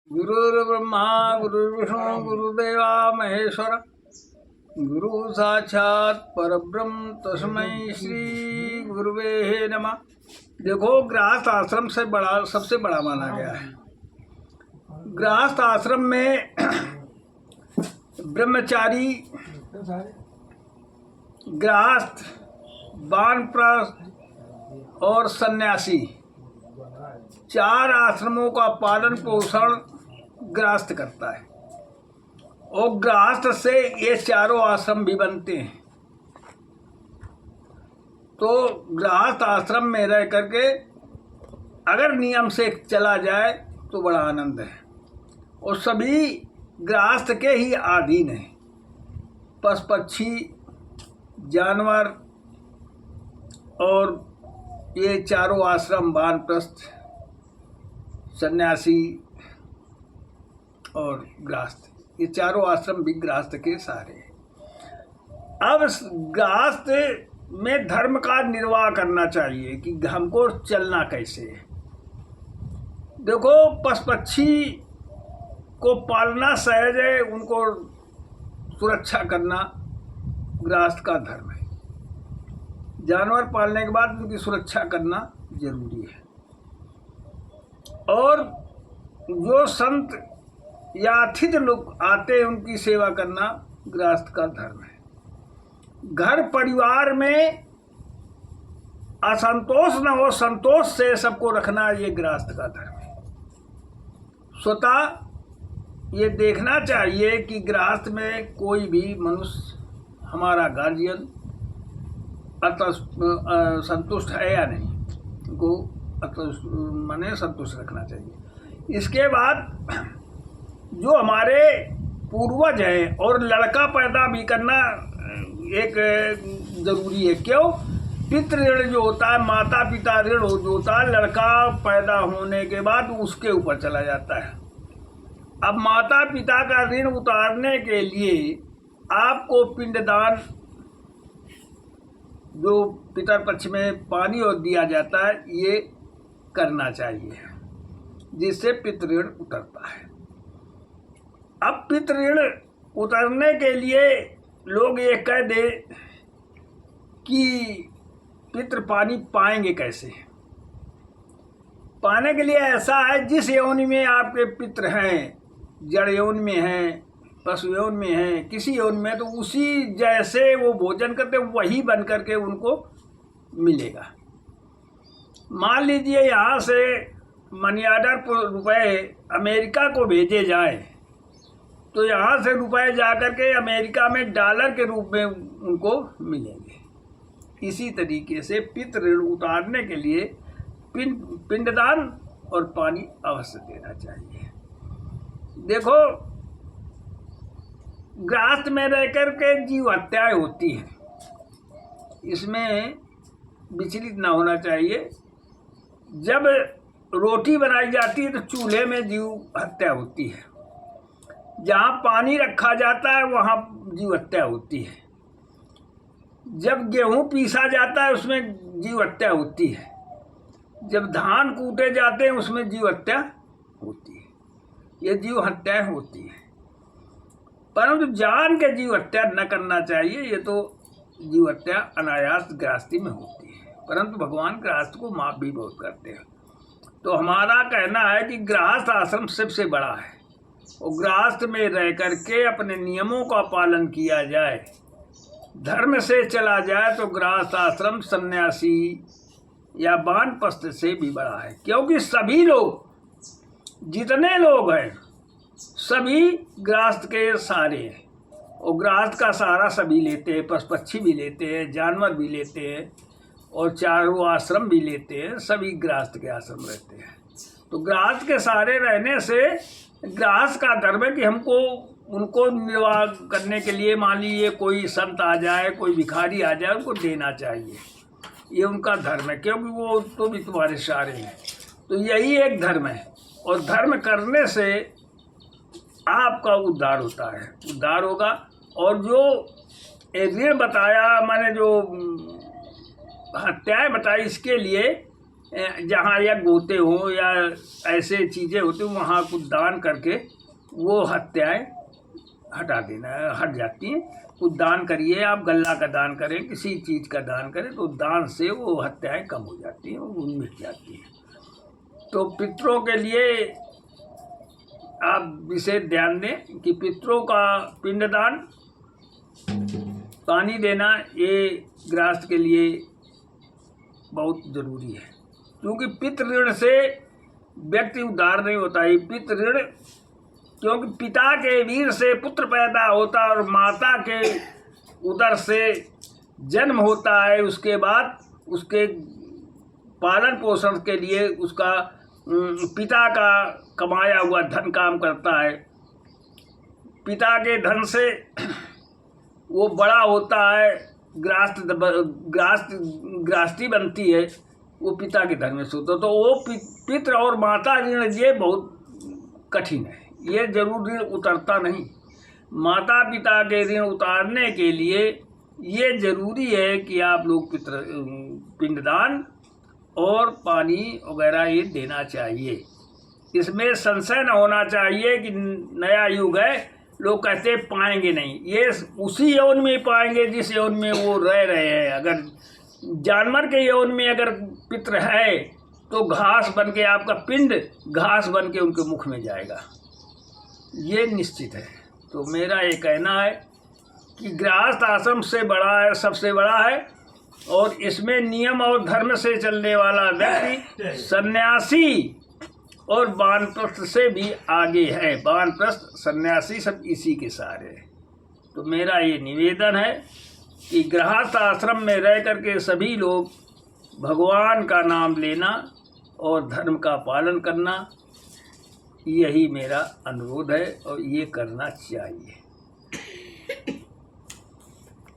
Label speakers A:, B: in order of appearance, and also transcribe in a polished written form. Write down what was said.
A: गुरुर्ब्रह्मा गुरुर्विष्णु गुरुदेवा महेश्वर गुरु साक्षात परब्रह्म तस्मै श्री गुरुवे नमः। देखो, गृहस्थ आश्रम से बड़ा सबसे बड़ा माना गया है। गृहस्थ आश्रम में ब्रह्मचारी, गृहस्थ, वानप्रस्थ और सन्यासी, चार आश्रमों का पालन पोषण गृहस्थ करता है। और गृहस्थ से ये चारों आश्रम भी बनते हैं। तो गृहस्थ आश्रम में रह करके अगर नियम से चला जाए तो बड़ा आनंद है। और सभी गृहस्थ के ही अधीन है। पशु पक्षी, जानवर और ये चारों आश्रम, वानप्रस्थ, सन्यासी और गृहस्थ, ये चारों आश्रम भी गृहस्थ के सहारे हैं। अब गृहस्थ में धर्म का निर्वाह करना चाहिए कि हमको चलना कैसे है। देखो, पशु पक्षी को पालना सहज है, उनको सुरक्षा करना गृहस्थ का धर्म है। जानवर पालने के बाद उनकी सुरक्षा करना जरूरी है। और जो संत या अतिथि लोग आते हैं उनकी सेवा करना गृहस्थ का धर्म है। घर परिवार में असंतोष न हो, संतोष से सबको रखना, ये गृहस्थ का धर्म है। स्वतः ये देखना चाहिए कि गृहस्थ में कोई भी मनुष्य, हमारा गार्जियन संतुष्ट है या नहीं, उनको माने संतुष्ट रखना चाहिए। इसके बाद जो हमारे पूर्वज हैं, और लड़का पैदा भी करना एक जरूरी है। क्यों? पितृ ऋण जो होता है, माता पिता ऋण जो होता है, लड़का पैदा होने के बाद उसके ऊपर चला जाता है। अब माता पिता का ऋण उतारने के लिए आपको पिंडदान, जो पितर पक्ष में पानी और दिया जाता है, ये करना चाहिए, जिससे पितृऋण उतरता है। अब पितृऋण उतरने के लिए लोग ये कह दे कि पितृ पानी पाएंगे कैसे। पाने के लिए ऐसा है, जिस योनि में आपके पितृ हैं, जड़ योनि में हैं, पशु योनि में हैं, किसी योनि में, तो उसी जैसे वो भोजन करते वही बन करके उनको मिलेगा। मान लीजिए यहाँ से मनी ऑर्डर रुपए अमेरिका को भेजे जाए, तो यहाँ से रुपए जाकर के अमेरिका में डॉलर के रूप में उनको मिलेंगे। इसी तरीके से पितृ ऋण उतारने के लिए पिंडदान और पानी अवश्य देना चाहिए। देखो, गृहस्थ में रह करके जीव हत्याएं होती हैं, इसमें विचलित ना होना चाहिए। जब रोटी बनाई जाती है तो चूल्हे में जीव हत्या होती है। जहाँ पानी रखा जाता है वहाँ जीव हत्या होती है। जब गेहूँ पीसा जाता है उसमें जीव हत्या होती है। जब धान कूटे जाते हैं उसमें जीव हत्या होती है। ये जीव हत्याएं होती है, परंतु जान के जीव हत्या न करना चाहिए। ये तो जीव हत्या अनायास गृहस्थी में होती है, परंतु भगवान गृहस्थ को माफ भी बहुत करते हैं। तो हमारा कहना है कि गृहस्थ आश्रम सबसे बड़ा है, और गृहस्थ में रह करके अपने नियमों का पालन किया जाए, धर्म से चला जाए, तो गृहस्थ आश्रम सन्यासी या वानप्रस्थ से भी बड़ा है। क्योंकि सभी लोग, जितने लोग हैं, सभी गृहस्थ के सहारे हैं। और गृहस्थ का सहारा सभी लेते हैं, पशु पक्षी भी लेते हैं, जानवर भी लेते हैं, और चारों आश्रम भी लेते हैं। सभी गृहस्थ के आश्रम रहते हैं। तो गृहस्थ के सहारे रहने से गृहस्थ का धर्म है कि हमको उनको निर्वाह करने के लिए, मान लीजिए कोई संत आ जाए, कोई भिखारी आ जाए, उनको देना चाहिए। ये उनका धर्म है, क्योंकि वो तो भी तुम्हारे सहारे हैं। तो यही एक धर्म है, और धर्म करने से आपका उद्धार होता है, उद्धार होगा। और जो ऋण बताया, मैंने जो हत्याएं बताई, इसके लिए जहाँ यज्ञ होते हों या ऐसे चीज़ें होती हों वहाँ कुछ दान करके वो हत्याएं हटा देना, हट जाती हैं। कुछ दान करिए, आप गल्ला का दान करें, किसी चीज़ का दान करें तो दान से वो हत्याएं कम हो जाती हैं, वो मिट जाती हैं। तो पितरों के लिए आप विशेष ध्यान दें कि पितरों का पिंडदान, पानी देना, ये गृहस्थ के लिए बहुत ज़रूरी है, क्योंकि पितृ ऋण से व्यक्ति उद्धार नहीं होता है। पितृ ऋण, क्योंकि पिता के वीर से पुत्र पैदा होता है और माता के उदर से जन्म होता है, उसके बाद उसके पालन पोषण के लिए उसका पिता का कमाया हुआ धन काम करता है। पिता के धन से वो बड़ा होता है, गृहस्थी बनती है, वो पिता के धन में से होता है। तो वो पितृ और माता ऋण ये बहुत कठिन है, ये जरूर ऋण उतरता नहीं। माता पिता के ऋण उतारने के लिए ये जरूरी है कि आप लोग पिंडदान और पानी वगैरह ये देना चाहिए। इसमें संशय न होना चाहिए कि नया युग है, लोग कहते पाएंगे नहीं, ये उसी यौन में पाएंगे जिस यौन में वो रह रहे हैं। अगर जानवर के यौन में अगर पितृ है तो घास बन के, आपका पिंड घास बन के उनके मुख में जाएगा, ये निश्चित है। तो मेरा ये कहना है कि गृहस्थ आश्रम से बड़ा है, सबसे बड़ा है, और इसमें नियम और धर्म से चलने वाला व्यक्ति सन्यासी और वानप्रस्थ से भी आगे है। वानप्रस्थ, सन्यासी सब इसी के सहारे है। तो मेरा ये निवेदन है कि गृहस्थ आश्रम में रह करके सभी लोग भगवान का नाम लेना और धर्म का पालन करना, यही मेरा अनुरोध है और ये करना चाहिए।